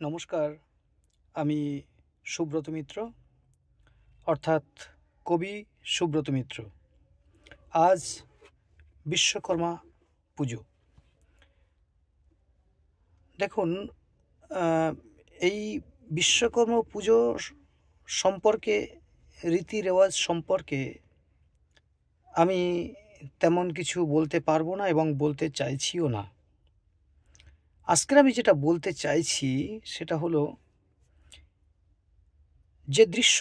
নমস্কার, আমি সুব্রত মিত্র, অর্থাৎ কবি সুব্রত মিত্র। আজ বিশ্বকর্মা পুজো। দেখুন, এই বিশ্বকর্মা পুজো সম্পর্কে, রীতি রেওয়াজ সম্পর্কে আমি তেমন কিছু বলতে পারবো না এবং বলতে চাইছিও না। আজকের আমি যেটা বলতে চাইছি সেটা হলো, যে দৃশ্য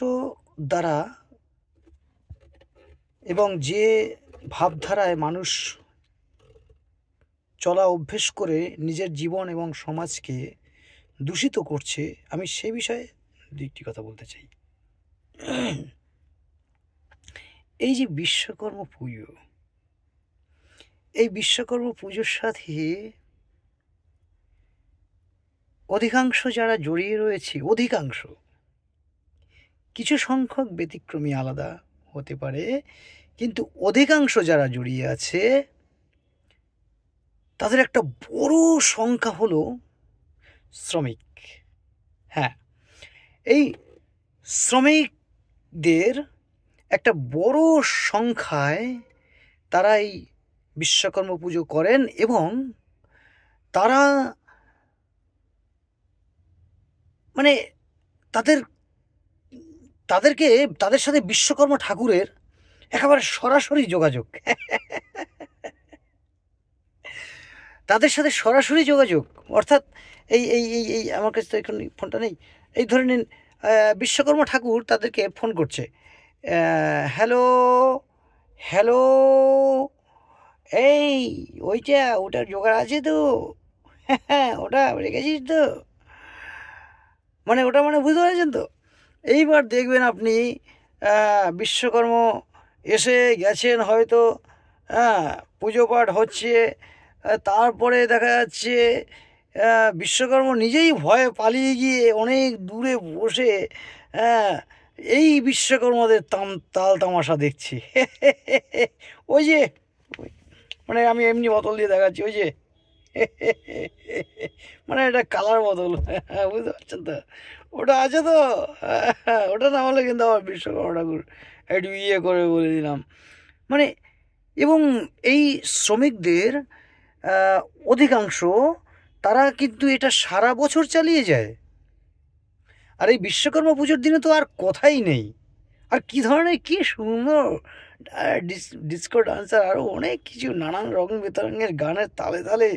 দ্বারা এবং যে ভাবধারায় মানুষ চলা অভ্যেস করে নিজের জীবন এবং সমাজকে দূষিত করছে, আমি সে বিষয়ে দুইটি কথা বলতে চাই। এই যে বিশ্বকর্মা পুজো, এই বিশ্বকর্মা পুজোর সাথে অধিকাংশ যারা জড়িয়ে রয়েছে, অধিকাংশ, কিছু সংখ্যক ব্যতিক্রমী আলাদা হতে পারে, কিন্তু অধিকাংশ যারা জড়িয়ে আছে তাদের একটা বড় সংখ্যা হলো শ্রমিক। হ্যাঁ, এই শ্রমিকদের একটা বড় সংখ্যায় তারা এই বিশ্বকর্মা পুজো করেন এবং তারা মানে তাদেরকে তাদের সাথে বিশ্বকর্মা ঠাকুরের একেবারে সরাসরি যোগাযোগ। তাদের সাথে সরাসরি যোগাযোগ অর্থাৎ এই এই এই এই আমার কাছে তো এখন ফোনটা নেই। এই ধরে নিন, বিশ্বকর্মা ঠাকুর তাদেরকে ফোন করছে, হ্যালো হ্যালো, এই ওটা জোগাড় আছে তো? হ্যাঁ, ওটা রেখেছিস তো? ওটা বুঝতে পারছেন তো? এইবার দেখবেন আপনি বিশ্বকর্ম এসে গেছেন হয়তো, হ্যাঁ, পুজো পাঠ হচ্ছে, তারপরে দেখা যাচ্ছে বিশ্বকর্ম নিজেই ভয়ে পালিয়ে গিয়ে অনেক দূরে বসে, হ্যাঁ, এই বিশ্বকর্মাদের তাল তামাশা দেখছি। ওই যে, আমি এমনি বোতল দিয়ে দেখাচ্ছি, ওই যে, এটা কালার বোতল, বুঝতে পারছেন তো? ওটা আছে তো? ওটা না হলে কিন্তু আমার বিশ্বকর্মা ঠাকুর একটু করে বলে দিলাম। এবং এই শ্রমিকদের অধিকাংশ, তারা কিন্তু এটা সারা বছর চালিয়ে যায়। আর এই বিশ্বকর্মা পুজোর দিনে তো আর কথাই নেই। আর কী ধরনের, কী সুন্দর ডিস্কো ডান্সার, আরও অনেক কিছু নানান রং বেরঙের গানের তালে তালে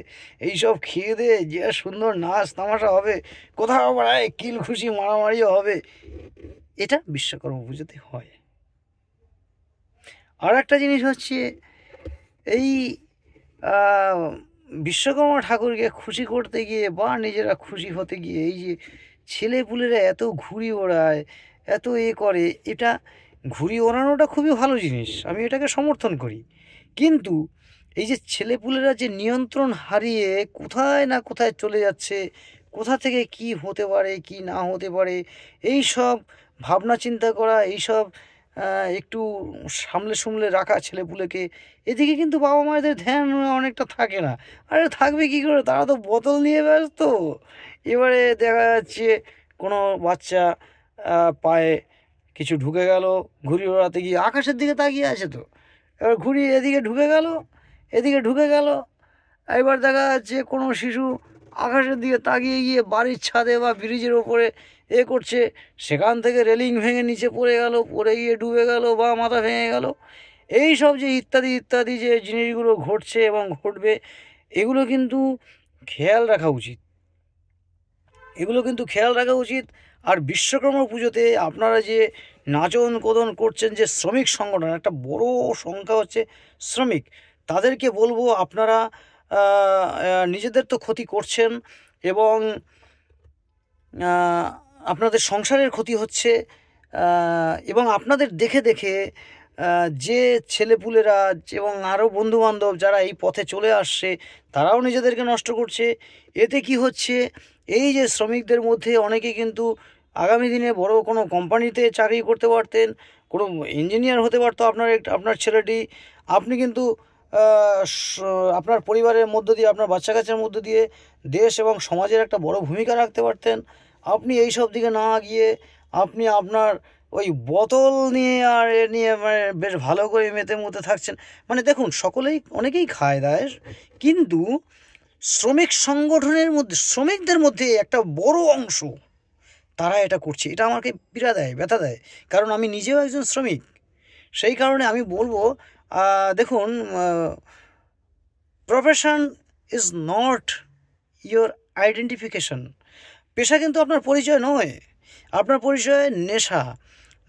এইসব খেয়ে দিয়ে যে সুন্দর নাচ তামাশা হবে, কোথাও আবার কিল খুশি মারামারিও হবে। এটা বিশ্বকর্মা পুজোতে হয়। আর একটা জিনিস হচ্ছে, এই বিশ্বকর্মা ঠাকুরকে খুশি করতে গিয়ে বা নিজেরা খুশি হতে গিয়ে এই যে ছেলেপুলেরা এত ঘুড়ি ওড়ায়, এত করে, এটা ঘুড়ি ওড়ানোটা খুবই ভালো জিনিস, আমি এটাকে সমর্থন করি। কিন্তু এই যে ছেলেপুলেরা যে নিয়ন্ত্রণ হারিয়ে কোথায় না কোথায় চলে যাচ্ছে, কোথা থেকে কি হতে পারে কি না হতে পারে, এই সব ভাবনা চিন্তা করা, এইসব একটু সামলে রাখা ছেলেপুলেকে, এদিকে কিন্তু বাবা মায়েদের ধ্যান অনেকটা থাকে না। আরে থাকবে কী করে, তারা তো বোতল নিয়ে ব্যস্ত। এবারে দেখা যাচ্ছে কোনো বাচ্চা পায়ে কিছু ঢুকে গেল, ঘুড়ি ওড়াতে গিয়ে আকাশের দিকে তাকিয়ে আছে তো, এবার ঘুড়ি এদিকে ঢুকে গেল। এবার দেখা যাচ্ছে কোনো শিশু আকাশের দিকে তাকিয়ে গিয়ে বাড়ির ছাদে বা ব্রিজের ওপরে করছে, সেখান থেকে রেলিং ভেঙে নিচে পড়ে গিয়ে ডুবে গেল বা মাথা ভেঙে গেল। এই সব যে ইত্যাদি ইত্যাদি যে জিনিসগুলো ঘটছে এবং ঘটবে, এগুলো কিন্তু খেয়াল রাখা উচিত। আর বিশ্বকর্মা পুজোতে আপনারা যে নাচন কোদন করছেন, যে শ্রমিক সংগঠন, একটা বড় সংখ্যা হচ্ছে শ্রমিক, তাদেরকে বলবো, আপনারা নিজেদের তো ক্ষতি করছেন এবং আপনাদের সংসারের ক্ষতি হচ্ছে, এবং আপনাদের দেখে দেখে যে ছেলেপুলেরা এবং আরও বন্ধুবান্ধব যারা এই পথে চলে আসছে, তারাও নিজেদেরকে নষ্ট করছে। এতে কি হচ্ছে, এই যে শ্রমিকদের মধ্যে অনেকে কিন্তু আগামী দিনে বড় কোনো কোম্পানিতে চাকরি করতে পারতেন, কোনো ইঞ্জিনিয়ার হতে পারতো আপনার ছেলেটি। আপনি কিন্তু আপনার পরিবারের মধ্য দিয়ে, আপনার বাচ্চা কাচ্চার মধ্য দিয়ে দেশ এবং সমাজের একটা বড় ভূমিকা রাখতে পারতেন। আপনি এই সব দিকে না গিয়ে আপনি আপনার ওই বোতল নিয়ে আর এ নিয়ে মানে বেশ ভালো করে মেতে মুতে থাকছেন। মানে দেখুন, সকলেই অনেকেই খায় দায়, কিন্তু শ্রমিক সংগঠনের মধ্যে, শ্রমিকদের মধ্যে একটা বড় অংশ তারা এটা করছে। এটা আমাকে পীড়া দেয়, ব্যথা দেয়, কারণ আমি নিজেও একজন শ্রমিক। সেই কারণে আমি বলবো, দেখুন, profession is not your identification. পেশা কিন্তু আপনার পরিচয় নয়, আপনার পরিচয় নেশা।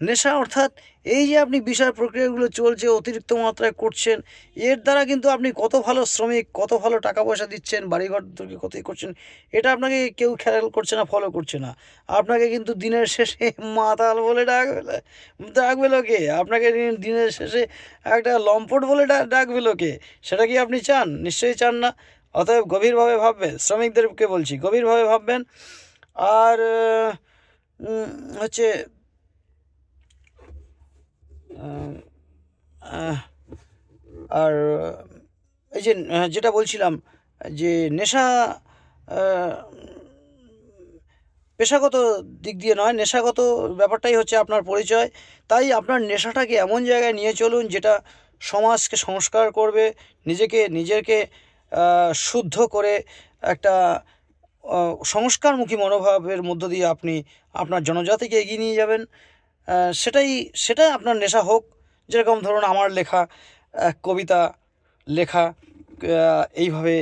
নেশা অর্থাৎ এই যে আপনি বিষয় প্রক্রিয়াগুলো চলছে, অতিরিক্ত মাত্রায় করছেন, এর দ্বারা কিন্তু আপনি কত ভালো শ্রমিক, কত ভালো টাকা পয়সা দিচ্ছেন, বাড়িঘর তৈরি কতই করছেন, এটা আপনাকে কেউ খেয়াল করছে না, ফলো করছে না। আপনাকে কিন্তু দিনের শেষে মাতাল বলে ডাকবে লোকে, আপনাকে দিনের শেষে একটা লম্পট বলে ডাকবে লোকে। সেটা কি আপনি চান? নিশ্চয়ই চান না। অতএব গভীরভাবে ভাববেন, শ্রমিকদেরকে বলছি, গভীরভাবে ভাববেন। আর হচ্ছে আর এই যে যেটা বলছিলাম, যে নেশা পেশাগত দিক দিয়ে নয়, নেশাগত ব্যাপারটাই হচ্ছে আপনার পরিচয়। তাই আপনার নেশাটাকে এমন জায়গায় নিয়ে চলুন যেটা সমাজকে সংস্কার করবে, নিজেকে শুদ্ধ করে একটা সংস্কারমুখী মনোভাবের মধ্য দিয়ে আপনি আপনার জনজাতিকে এগিয়ে নিয়ে যাবেন। সেটা আপনার নেশা হোক। যেরকম ধরুন আমার লেখা কবিতা লেখা, এইভাবে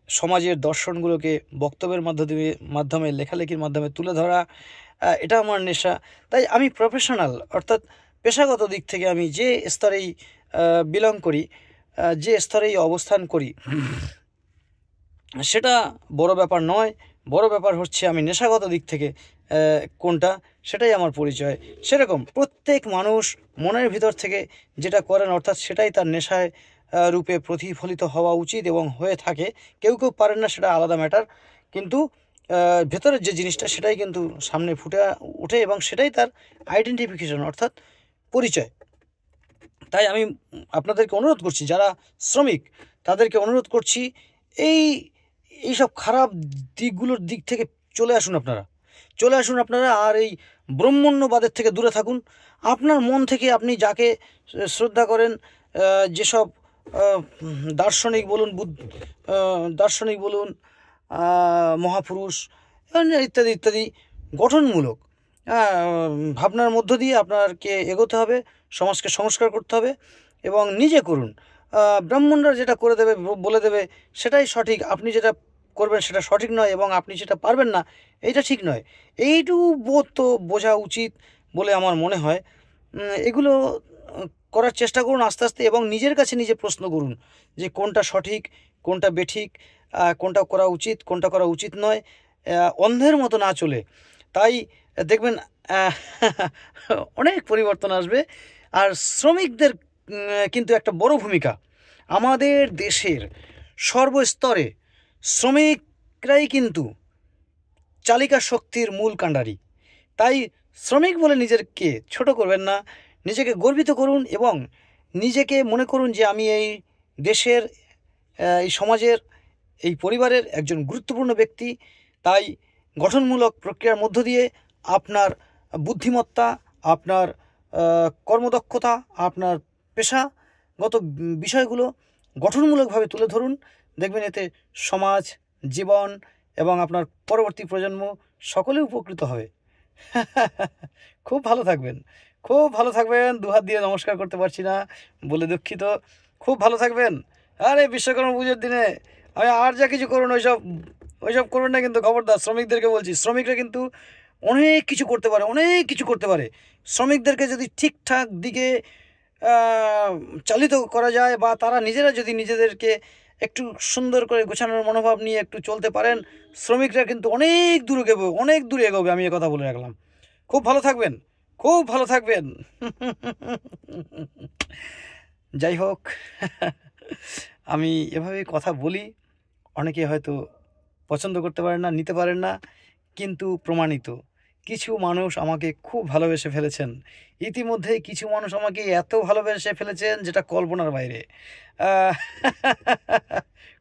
সমাজের দর্শনগুলোকে বক্তব্যের মাধ্যমে লেখালেখির মাধ্যমে তুলে ধরা, এটা আমার নেশা। তাই আমি প্রফেশনাল, অর্থাৎ পেশাগত দিক থেকে আমি যে স্তরেই বিলং করি, যে স্তরেই অবস্থান করি, সেটা বড় ব্যাপার নয়। বড় ব্যাপার হচ্ছে আমি নেশাগত দিক থেকে কোনটা, সেটাই আমার পরিচয়। সেরকম প্রত্যেক মানুষ মনের ভিতর থেকে যেটা করেন, অর্থাৎ সেটাই তার নেশায় রূপে প্রতিফলিত হওয়া উচিত এবং হয়ে থাকে। কেউ পারেন না, সেটা আলাদা ম্যাটার, কিন্তু ভেতরের যে জিনিসটা সেটাই কিন্তু সামনে ফুটে ওঠে এবং সেটাই তার আইডেন্টিফিকেশন, অর্থাৎ পরিচয়। তাই আমি আপনাদেরকে অনুরোধ করছি, যারা শ্রমিক তাদেরকে অনুরোধ করছি, এইসব খারাপ দিকগুলোর দিক থেকে চলে আসুন আপনারা। আর এই ব্রহ্মণ্যবাদের থেকে দূরে থাকুন। আপনার মন থেকে আপনি যাকে শ্রদ্ধা করেন, যেসব দার্শনিক বলুন, মহাপুরুষ ইত্যাদি গঠনমূলক ভাবনার মধ্য দিয়ে আপনাকে এগোতে হবে, সমাজকে সংস্কার করতে হবে এবং নিজে করুন। ব্রাহ্মণরা যেটা করে দেবে, বলে দেবে, সেটাই সঠিক। আপনি যেটা করবেন সেটা সঠিক নয় এবং আপনি সেটা পারবেন না, এইটা ঠিক নয়। এইটুকু বোধ তো বোঝা উচিত বলে আমার মনে হয়। এগুলো করার চেষ্টা করুন আস্তে আস্তে, এবং নিজের কাছে নিজে প্রশ্ন করুন যে কোনটা সঠিক, কোনটা বেঠিক, কোনটা করা উচিত, কোনটা করা উচিত নয়, অন্ধের মতো না চলে। তাই দেখবেন অনেক পরিবর্তন আসবে। আর শ্রমিকদের কিন্তু একটা বড় ভূমিকা। আমাদের দেশের সর্বস্তরে শ্রমিকরাই কিন্তু চালিকা শক্তির মূল কাণ্ডারি। তাই শ্রমিক বলে নিজেকে ছোট করবেন না, নিজেকে গর্বিত করুন এবং নিজেকে মনে করুন যে আমি এই দেশের, এই সমাজের, এই পরিবারের একজন গুরুত্বপূর্ণ ব্যক্তি। তাই গঠনমূলক প্রক্রিয়ার মধ্য দিয়ে আপনার বুদ্ধিমত্তা, আপনার কর্মদক্ষতা, আপনার পেশাগত বিষয়গুলো গঠনমূলকভাবে তুলে ধরুন। দেখবেন এতে সমাজ, জীবন এবং আপনার পরবর্তী প্রজন্ম সকলে উপকৃত হবে। খুব ভালো থাকবেন। দুহাত দিয়ে নমস্কার করতে পারছি না বলে দুঃখিত। খুব ভালো থাকবেন। আরে বিশ্বকর্মা পুজোর দিনে আমি আর যা কিছু করুন, ওইসব করবেন না কিন্তু, খবরদার। শ্রমিকদেরকে বলছি, শ্রমিকরা কিন্তু অনেক কিছু করতে পারে। শ্রমিকদেরকে যদি ঠিকঠাক দিকে চালিত করা যায়, বা তারা নিজেরা যদি নিজেদেরকে একটু সুন্দর করে গোছানোর মনোভাব নিয়ে একটু চলতে পারেন, শ্রমিকরা কিন্তু অনেক দূরে এগোবে। আমি কথা বলে রাখলাম। খুব ভালো থাকবেন। যাই হোক, আমি এভাবেই কথা বলি। অনেকে হয়তো পছন্দ করতে পারেন না, নিতে পারেন না, কিন্তু প্রমাণিত কিছু মানুষ আমাকে খুব ভালোবেসে ফেলেছেন। ইতিমধ্যেই কিছু মানুষ আমাকে এত ভালোবেসে ফেলেছেন যেটা কল্পনার বাইরে। আহ,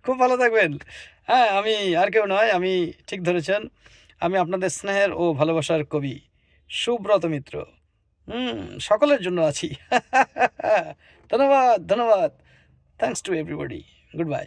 খুব ভালো থাকবেন। হ্যাঁ, আমি আর কেউ নয়, আমি ঠিক ধরেছেন, আমি আপনাদের স্নেহের ও ভালোবাসার কবি সুব্রত মিত্র। সকলের জন্য আছি। ধন্যবাদ, ধন্যবাদ। Thanks to everybody. Good bye.